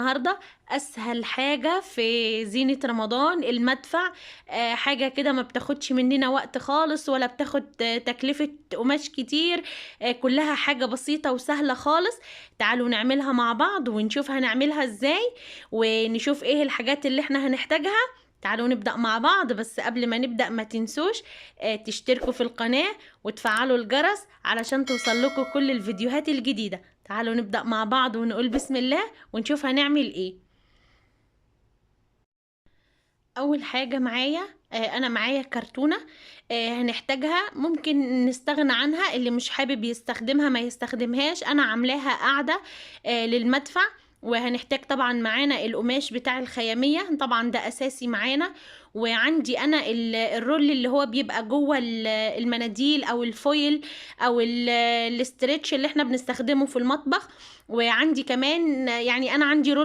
النهاردة اسهل حاجة في زينة رمضان المدفع. حاجة كده ما بتاخدش مننا وقت خالص ولا بتاخد تكلفة قماش كتير. كلها حاجة بسيطة وسهلة خالص. تعالوا نعملها مع بعض ونشوف هنعملها ازاي، ونشوف ايه الحاجات اللي احنا هنحتاجها. تعالوا نبدأ مع بعض، بس قبل ما نبدأ ما تنسوش تشتركوا في القناة وتفعلوا الجرس علشان توصل لكم كل الفيديوهات الجديدة. تعالوا نبدأ مع بعض ونقول بسم الله ونشوف هنعمل ايه. اول حاجة معايا انا معايا كرتونة هنحتاجها، ممكن نستغنى عنها، اللي مش حابب يستخدمها ما يستخدمهاش. انا عاملاها قاعدة للمدفع. وهنحتاج طبعا معانا القماش بتاع الخيامية، طبعا ده اساسي معانا. وعندي انا الرول اللي هو بيبقى جوه المناديل او الفويل او الاسترتش اللي احنا بنستخدمه في المطبخ. وعندي كمان يعني انا عندي رول